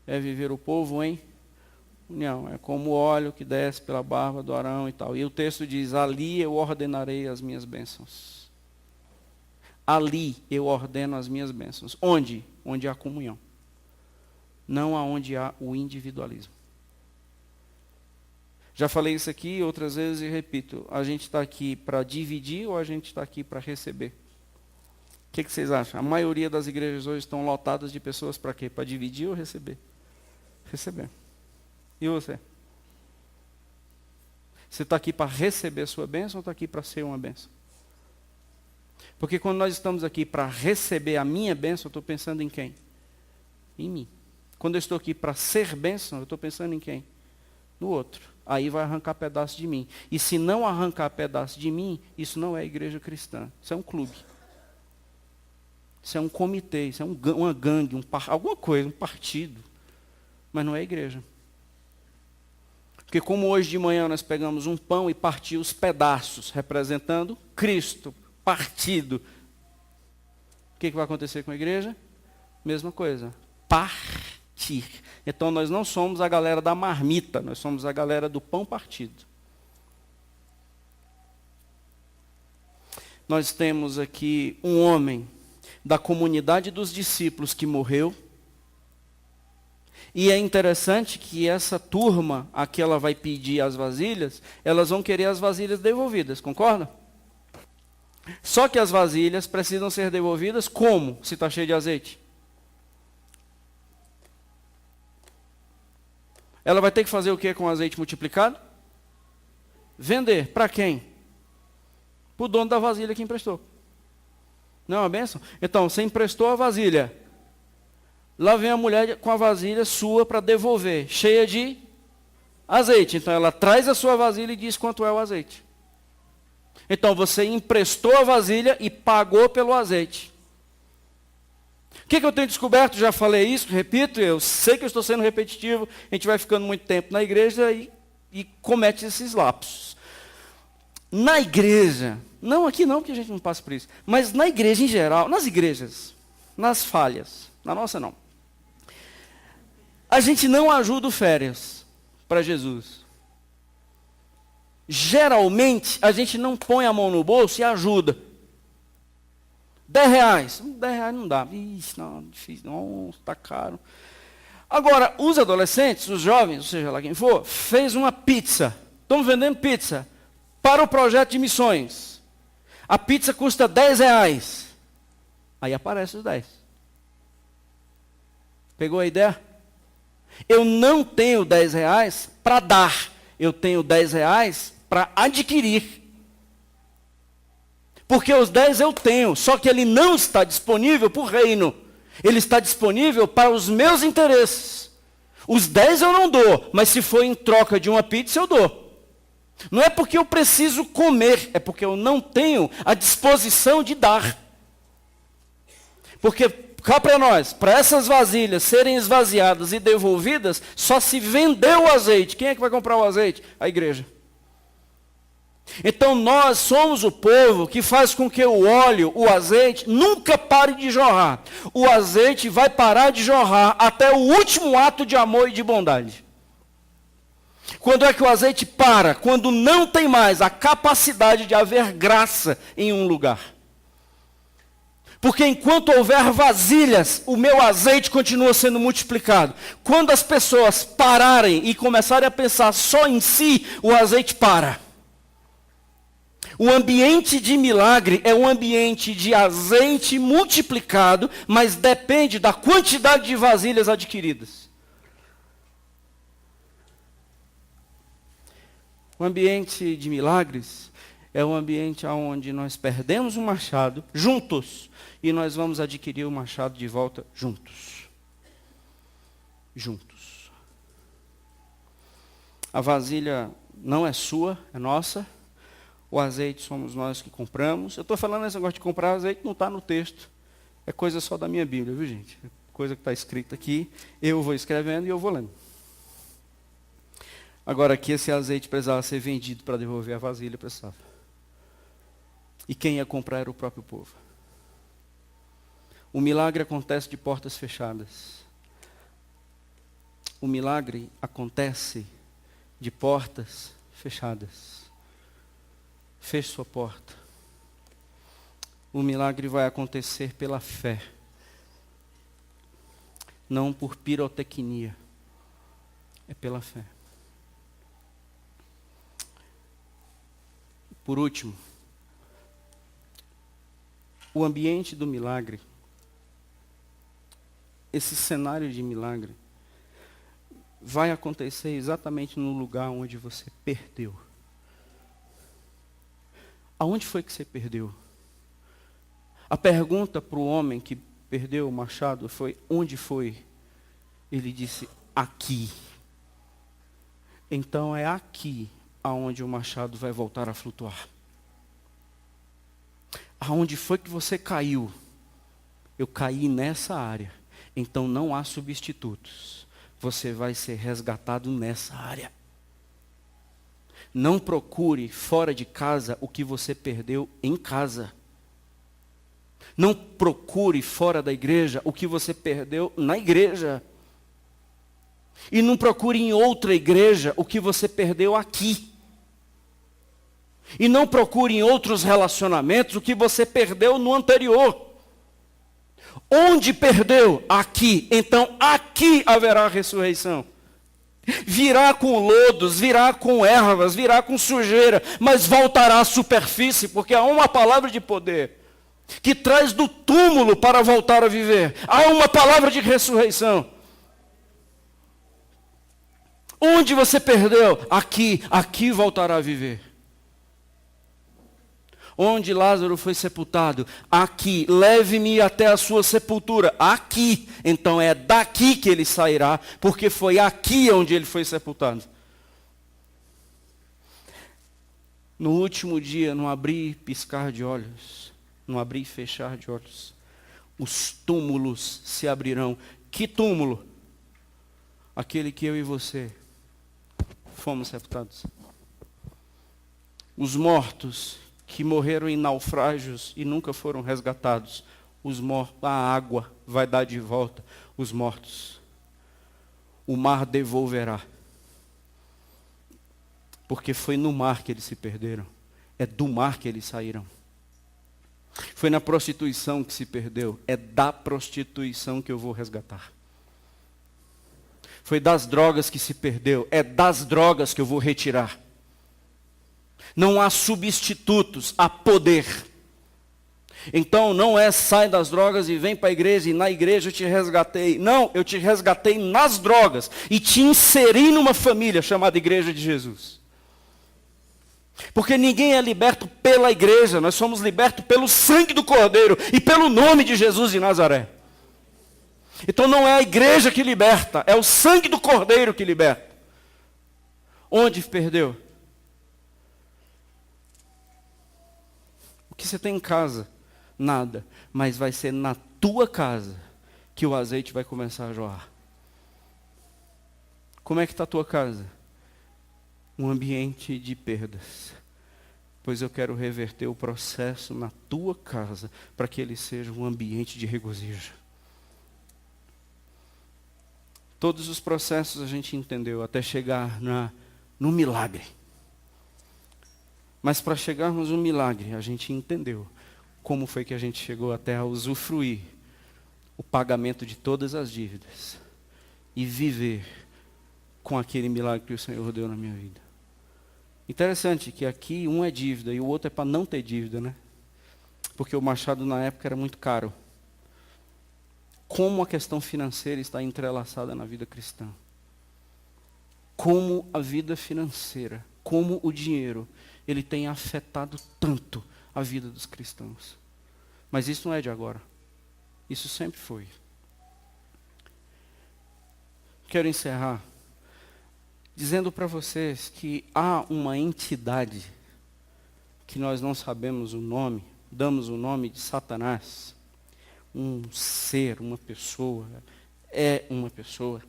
é viver o povo em união. É como o óleo que desce pela barba do Arão e tal. E o texto diz, ali eu ordenarei as minhas bênçãos. Ali eu ordeno as minhas bênçãos. Onde? Onde há comunhão. Não aonde há o individualismo. Já falei isso aqui outras vezes e repito. A gente está aqui para dividir ou a gente está aqui para receber? O que vocês acham? A maioria das igrejas hoje estão lotadas de pessoas para quê? Para dividir ou receber? Receber. E você? Você está aqui para receber a sua bênção ou está aqui para ser uma bênção? Porque quando nós estamos aqui para receber a minha bênção, eu estou pensando em quem? Em mim. Quando eu estou aqui para ser bênção, eu estou pensando em quem? No outro. Aí vai arrancar pedaço de mim. E se não arrancar pedaço de mim, isso não é igreja cristã. Isso é um clube. Isso é um comitê, isso é uma gangue, alguma coisa, um partido. Mas não é igreja. Porque como hoje de manhã nós pegamos um pão e partimos os pedaços, representando Cristo, partido. O que vai acontecer com a igreja? Mesma coisa. Partir. Então nós não somos a galera da marmita, nós somos a galera do pão partido. Nós temos aqui um homem da comunidade dos discípulos que morreu. E é interessante que essa turma, a que ela vai pedir as vasilhas, elas vão querer as vasilhas devolvidas, concorda? Só que as vasilhas precisam ser devolvidas como, se está cheio de azeite? Ela vai ter que fazer o que com o azeite multiplicado? Vender. Para quem? Para o dono da vasilha que emprestou. Não é uma bênção? Então, você emprestou a vasilha. Lá vem a mulher com a vasilha sua para devolver, cheia de azeite. Então ela traz a sua vasilha e diz quanto é o azeite. Então você emprestou a vasilha e pagou pelo azeite. O que eu tenho descoberto? Já falei isso, repito, eu sei que eu estou sendo repetitivo, a gente vai ficando muito tempo na igreja e comete esses lapsos. Na igreja, não aqui não, porque a gente não passa por isso, mas na igreja em geral, nas igrejas, nas falhas, na nossa não. A gente não ajuda o férias para Jesus. Geralmente, a gente não põe a mão no bolso e ajuda. R$10. R$10 não dá. Ixi, não, difícil. Não, está caro. Agora, os adolescentes, os jovens, ou seja lá quem for, fez uma pizza. Estão vendendo pizza para o projeto de missões. A pizza custa R$10. Aí aparece os 10. Pegou a ideia? Eu não tenho R$10 para dar. Eu tenho R$10 para adquirir. Porque os 10 eu tenho, só que ele não está disponível para o reino. Ele está disponível para os meus interesses. Os 10 eu não dou, mas se for em troca de uma pizza eu dou. Não é porque eu preciso comer, é porque eu não tenho a disposição de dar. Porque, cá para nós, para essas vasilhas serem esvaziadas e devolvidas, só se vender o azeite. Quem é que vai comprar o azeite? A igreja. Então nós somos o povo que faz com que o óleo, o azeite, nunca pare de jorrar. O azeite vai parar de jorrar até o último ato de amor e de bondade. Quando é que o azeite para? Quando não tem mais a capacidade de haver graça em um lugar. Porque enquanto houver vasilhas, o meu azeite continua sendo multiplicado. Quando as pessoas pararem e começarem a pensar só em si, o azeite para. O ambiente de milagre é um ambiente de azeite multiplicado, mas depende da quantidade de vasilhas adquiridas. O ambiente de milagres é um ambiente onde nós perdemos o machado juntos e nós vamos adquirir o machado de volta juntos. Juntos. A vasilha não é sua, é nossa. O azeite somos nós que compramos. Eu estou falando esse negócio de comprar azeite, não está no texto. É coisa só da minha Bíblia, viu gente? É coisa que está escrita aqui, eu vou escrevendo e eu vou lendo. Agora aqui esse azeite precisava ser vendido para devolver a vasilha, precisava. E quem ia comprar era o próprio povo. O milagre acontece de portas fechadas. O milagre acontece de portas fechadas. Feche sua porta. O milagre vai acontecer pela fé. Não por pirotecnia. É pela fé. Por último, o ambiente do milagre, esse cenário de milagre, vai acontecer exatamente no lugar onde você perdeu. Aonde foi que você perdeu? A pergunta para o homem que perdeu o machado foi: onde foi? Ele disse: aqui. Então é aqui aonde o machado vai voltar a flutuar. Aonde foi que você caiu? Eu caí nessa área. Então não há substitutos. Você vai ser resgatado nessa área. Não procure fora de casa o que você perdeu em casa. Não procure fora da igreja o que você perdeu na igreja. E não procure em outra igreja o que você perdeu aqui. E não procure em outros relacionamentos o que você perdeu no anterior. Onde perdeu? Aqui. Então aqui haverá ressurreição. Virá com lodos, virá com ervas, virá com sujeira, mas voltará à superfície, porque há uma palavra de poder que traz do túmulo para voltar a viver. Há uma palavra de ressurreição. Onde você perdeu? Aqui voltará a viver. Onde Lázaro foi sepultado? Aqui. Leve-me até a sua sepultura. Aqui. Então é daqui que ele sairá, porque foi aqui onde ele foi sepultado. No último dia, no abrir e piscar de olhos, no abrir e fechar de olhos, os túmulos se abrirão. Que túmulo? Aquele que eu e você fomos sepultados. Os mortos que morreram em naufrágios e nunca foram resgatados. Os mortos, a água vai dar de volta os mortos. O mar devolverá. Porque foi no mar que eles se perderam. É do mar que eles saíram. Foi na prostituição que se perdeu. É da prostituição que eu vou resgatar. Foi das drogas que se perdeu. É das drogas que eu vou retirar. Não há substitutos, há poder. Então não é sai das drogas e vem para a igreja e na igreja eu te resgatei. Não, eu te resgatei nas drogas e te inseri numa família chamada Igreja de Jesus. Porque ninguém é liberto pela igreja, nós somos libertos pelo sangue do Cordeiro e pelo nome de Jesus de Nazaré. Então não é a igreja que liberta, é o sangue do Cordeiro que liberta. Onde perdeu? O que você tem em casa? Nada. Mas vai ser na tua casa que o azeite vai começar a jorrar. Como é que está a tua casa? Um ambiente de perdas. Pois eu quero reverter o processo na tua casa para que ele seja um ambiente de regozijo. Todos os processos a gente entendeu até chegar no milagre. Mas para chegarmos no milagre, a gente entendeu como foi que a gente chegou até a usufruir o pagamento de todas as dívidas e viver com aquele milagre que o Senhor deu na minha vida. Interessante que aqui um é dívida e o outro é para não ter dívida, né? Porque o machado na época era muito caro. Como a questão financeira está entrelaçada na vida cristã. Como a vida financeira, como o dinheiro, ele tem afetado tanto a vida dos cristãos. Mas isso não é de agora. Isso sempre foi. Quero encerrar dizendo para vocês que há uma entidade que nós não sabemos o nome, damos o nome de Satanás. Um ser, uma pessoa, é uma pessoa,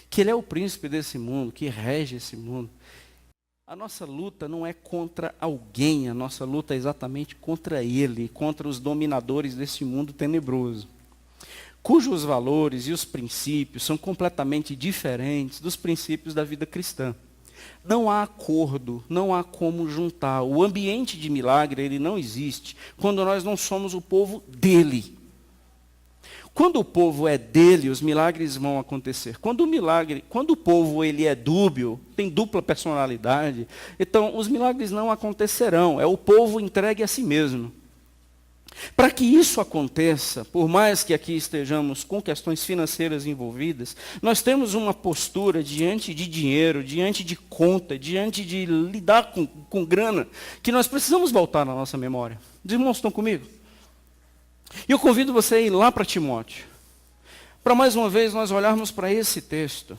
que ele é o príncipe desse mundo, que rege esse mundo. A nossa luta não é contra alguém, a nossa luta é exatamente contra ele, contra os dominadores desse mundo tenebroso, cujos valores e os princípios são completamente diferentes dos princípios da vida cristã. Não há acordo, não há como juntar. O ambiente de milagre, ele não existe quando nós não somos o povo dele. Quando o povo é dele, os milagres vão acontecer. Quando o povo ele é dúbio, tem dupla personalidade, então os milagres não acontecerão. É o povo entregue a si mesmo. Para que isso aconteça, por mais que aqui estejamos com questões financeiras envolvidas, nós temos uma postura diante de dinheiro, diante de conta, diante de lidar com grana, que nós precisamos voltar na nossa memória. Os irmãos estão comigo? E eu convido você a ir lá para Timóteo, para mais uma vez nós olharmos para esse texto.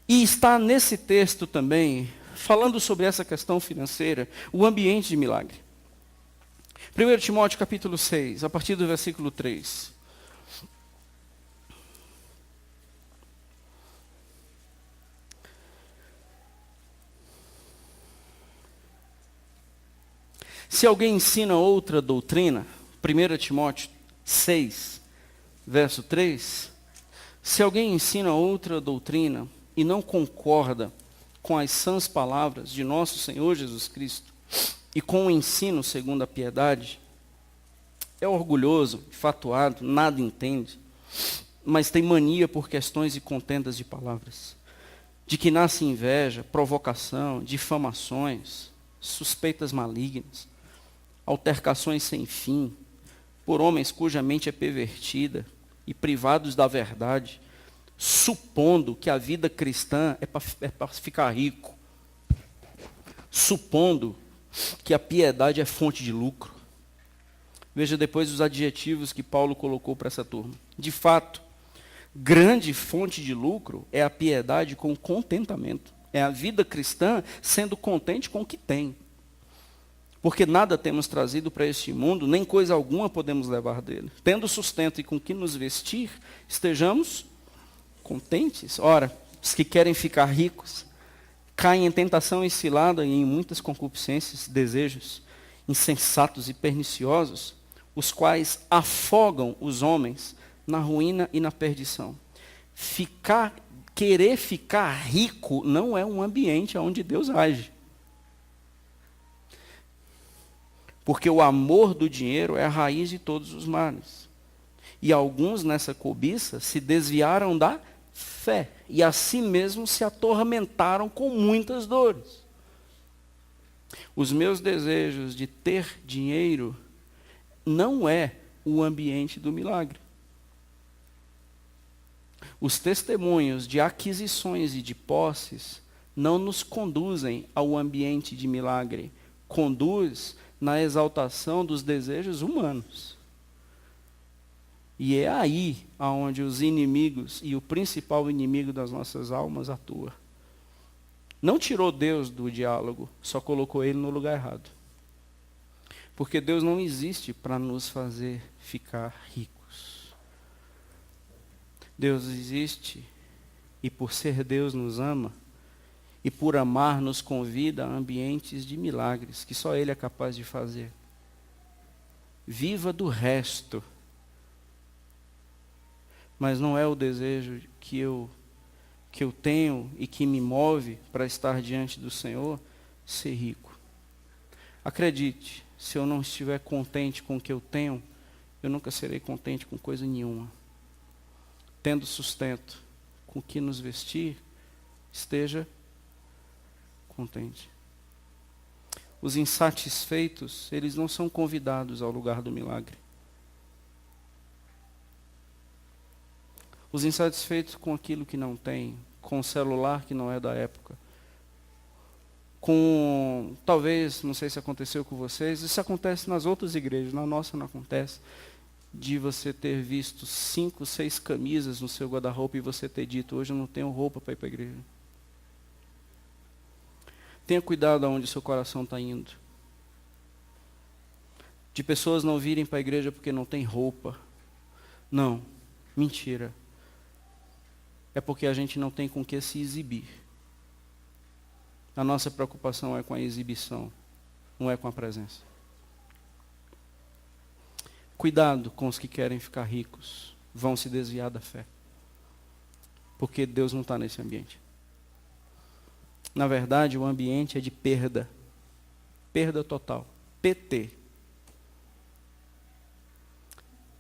E está nesse texto também, falando sobre essa questão financeira, o ambiente de milagre. 1 Timóteo capítulo 6, a partir do versículo 3. Se alguém ensina outra doutrina, 1 Timóteo 6, verso 3, se alguém ensina outra doutrina e não concorda com as sãs palavras de nosso Senhor Jesus Cristo e com o ensino segundo a piedade, é orgulhoso, fatuado, nada entende, mas tem mania por questões e contendas de palavras, de que nasce inveja, provocação, difamações, suspeitas malignas, altercações sem fim, por homens cuja mente é pervertida e privados da verdade, supondo que a vida cristã é para ficar rico, supondo que a piedade é fonte de lucro. Veja depois os adjetivos que Paulo colocou para essa turma. De fato, grande fonte de lucro é a piedade com contentamento. É a vida cristã sendo contente com o que tem. Porque nada temos trazido para este mundo, nem coisa alguma podemos levar dele. Tendo sustento e com que nos vestir, estejamos contentes. Ora, os que querem ficar ricos, caem em tentação e cilada e em muitas concupiscências, desejos insensatos e perniciosos, os quais afogam os homens na ruína e na perdição. Querer ficar rico não é um ambiente onde Deus age. Porque o amor do dinheiro é a raiz de todos os males. E alguns nessa cobiça se desviaram da fé e a si mesmos se atormentaram com muitas dores. Os meus desejos de ter dinheiro não é o ambiente do milagre. Os testemunhos de aquisições e de posses não nos conduzem ao ambiente de milagre. Conduz na exaltação dos desejos humanos. E é aí aonde os inimigos e o principal inimigo das nossas almas atua. Não tirou Deus do diálogo, só colocou ele no lugar errado. Porque Deus não existe para nos fazer ficar ricos. Deus existe e por ser Deus nos ama e por amar nos convida a ambientes de milagres que só Ele é capaz de fazer. Viva do resto. Mas não é o desejo que eu tenho e que me move para estar diante do Senhor, ser rico. Acredite, se eu não estiver contente com o que eu tenho, eu nunca serei contente com coisa nenhuma. Tendo sustento com o que nos vestir, esteja contente. Os insatisfeitos, eles não são convidados ao lugar do milagre. Os insatisfeitos com aquilo que não tem, com o celular que não é da época, com, talvez, não sei se aconteceu com vocês, isso acontece nas outras igrejas, na nossa não acontece, de você ter visto 5, 6 camisas no seu guarda-roupa e você ter dito, hoje eu não tenho roupa para ir para a igreja. Tenha cuidado aonde seu coração está indo. De pessoas não virem para a igreja porque não tem roupa. Não, mentira. É porque a gente não tem com que se exibir. A nossa preocupação é com a exibição, não é com a presença. Cuidado com os que querem ficar ricos, vão se desviar da fé. Porque Deus não está nesse ambiente. Na verdade, o ambiente é de perda. Perda total. PT.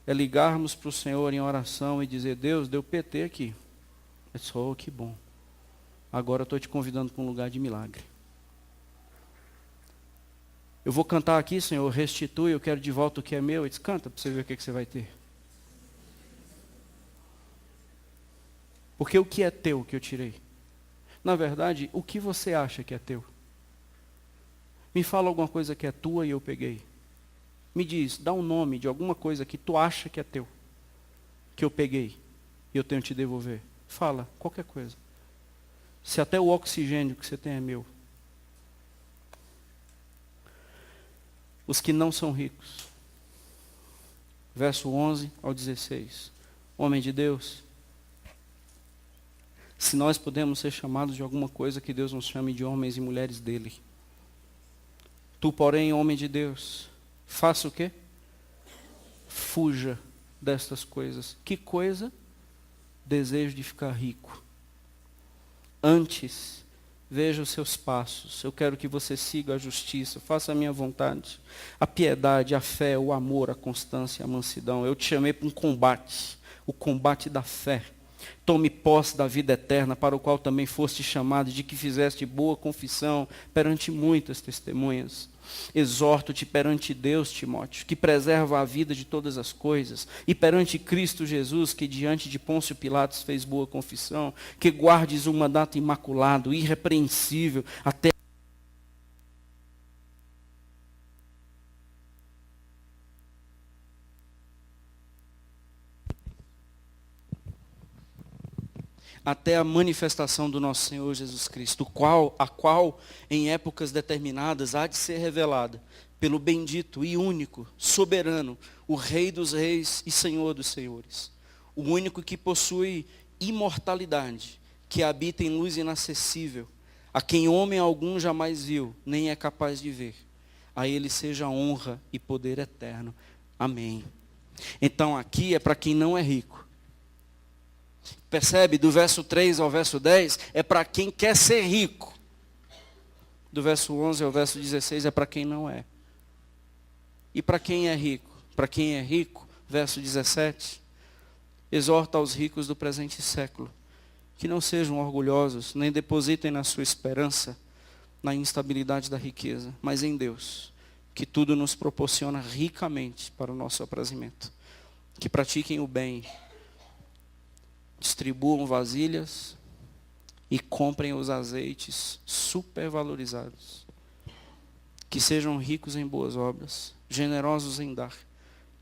É ligarmos para o Senhor em oração e dizer, Deus, deu PT aqui. É só, que bom. Agora eu estou te convidando para um lugar de milagre. Eu vou cantar aqui, Senhor, restitui, eu quero de volta o que é meu. Ele diz, canta para você ver o que você vai ter. Porque o que é teu que eu tirei? Na verdade, o que você acha que é teu? Me fala alguma coisa que é tua e eu peguei. Me diz, dá um nome de alguma coisa que tu acha que é teu, que eu peguei e eu tenho que te devolver. Fala, qualquer coisa. Se até o oxigênio que você tem é meu. Os que não são ricos. Verso 11 ao 16. Homem de Deus, se nós podemos ser chamados de alguma coisa, que Deus nos chame de homens e mulheres dele. Tu, porém, homem de Deus, faça o quê? Fuja destas coisas. Que coisa? Desejo de ficar rico. Antes, veja os seus passos. Eu quero que você siga a justiça, faça a minha vontade. A piedade, a fé, o amor, a constância, a mansidão. Eu te chamei para um combate, o combate da fé. Tome posse da vida eterna, para o qual também foste chamado, de que fizeste boa confissão perante muitas testemunhas. Exorto-te perante Deus, Timóteo, que preserva a vida de todas as coisas, e perante Cristo Jesus, que diante de Pôncio Pilatos fez boa confissão, que guardes um mandato imaculado, irrepreensível, até até a manifestação do nosso Senhor Jesus Cristo, a qual em épocas determinadas há de ser revelada pelo bendito e único, soberano, o Rei dos reis e Senhor dos senhores, o único que possui imortalidade, que habita em luz inacessível, a quem homem algum jamais viu, nem é capaz de ver. A ele seja honra e poder eterno. Amém. Então aqui é para quem não é rico. Percebe? Do verso 3 ao verso 10 é para quem quer ser rico. Do verso 11 ao verso 16 é para quem não é. E para quem é rico? Para quem é rico, verso 17, exorta aos ricos do presente século, que não sejam orgulhosos, nem depositem na sua esperança na instabilidade da riqueza, mas em Deus, que tudo nos proporciona ricamente para o nosso aprazimento. Que pratiquem o bem, distribuam vasilhas e comprem os azeites supervalorizados. Que sejam ricos em boas obras, generosos em dar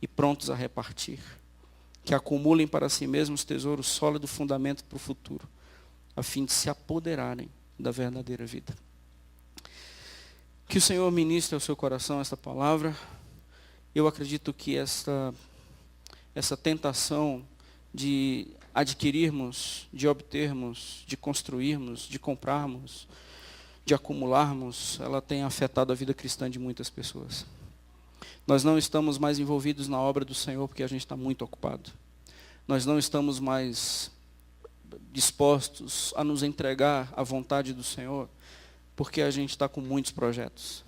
e prontos a repartir. Que acumulem para si mesmos tesouros sólido fundamento para o futuro, a fim de se apoderarem da verdadeira vida. Que o Senhor ministre ao seu coração esta palavra. Eu acredito que essa tentação de adquirirmos, de obtermos, de construirmos, de comprarmos, de acumularmos, ela tem afetado a vida cristã de muitas pessoas. Nós não estamos mais envolvidos na obra do Senhor porque a gente está muito ocupado. Nós não estamos mais dispostos a nos entregar à vontade do Senhor porque a gente está com muitos projetos.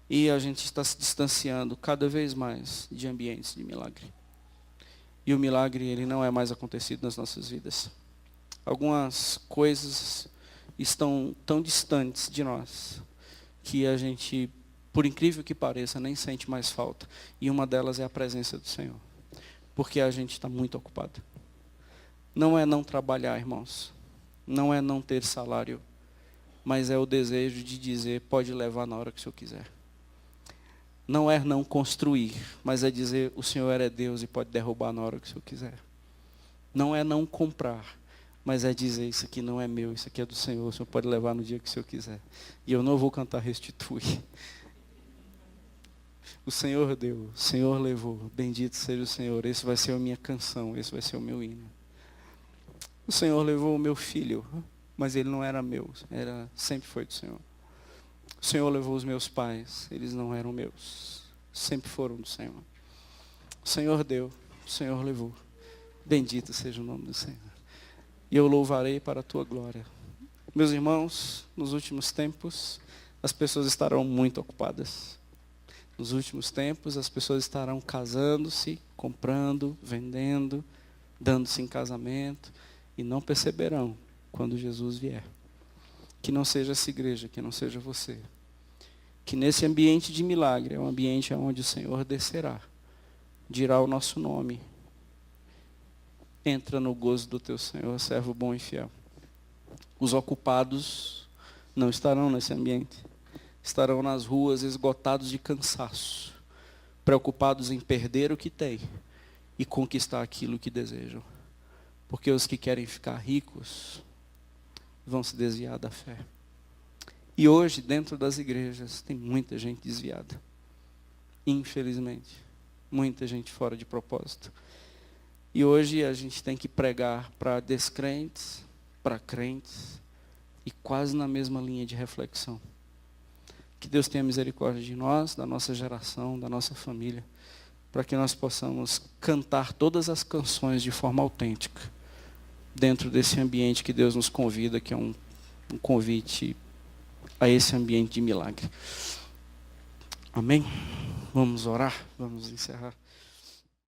E a gente está se distanciando cada vez mais de ambientes de milagre. E o milagre, ele não é mais acontecido nas nossas vidas. Algumas coisas estão tão distantes de nós que a gente, por incrível que pareça, nem sente mais falta. E uma delas é a presença do Senhor. Porque a gente está muito ocupado. Não é não trabalhar, irmãos. Não é não ter salário. Mas é o desejo de dizer, pode levar na hora que o Senhor quiser. Não é não construir, mas é dizer, o Senhor é Deus e pode derrubar na hora que o Senhor quiser. Não é não comprar, mas é dizer, isso aqui não é meu, isso aqui é do Senhor, o Senhor pode levar no dia que o Senhor quiser. E eu não vou cantar restitui. O Senhor deu, o Senhor levou, bendito seja o Senhor, esse vai ser a minha canção, esse vai ser o meu hino. O Senhor levou o meu filho, mas ele não era meu, sempre foi do Senhor. O Senhor levou os meus pais, eles não eram meus, sempre foram do Senhor. O Senhor deu, o Senhor levou, bendito seja o nome do Senhor. E eu louvarei para a tua glória. Meus irmãos, nos últimos tempos, as pessoas estarão muito ocupadas. Nos últimos tempos, as pessoas estarão casando-se, comprando, vendendo, dando-se em casamento, e não perceberão quando Jesus vier. Que não seja essa igreja, que não seja você. Que nesse ambiente de milagre, é um ambiente onde o Senhor descerá, dirá o nosso nome. Entra no gozo do teu Senhor, servo bom e fiel. Os ocupados não estarão nesse ambiente. Estarão nas ruas esgotados de cansaço, preocupados em perder o que têm e conquistar aquilo que desejam. Porque os que querem ficar ricos vão se desviar da fé. E hoje, dentro das igrejas, tem muita gente desviada. Infelizmente. Muita gente fora de propósito. E hoje a gente tem que pregar para descrentes, para crentes, e quase na mesma linha de reflexão. Que Deus tenha misericórdia de nós, da nossa geração, da nossa família, para que nós possamos cantar todas as canções de forma autêntica, dentro desse ambiente que Deus nos convida, que é um convite a esse ambiente de milagre. Amém? Vamos orar, vamos encerrar.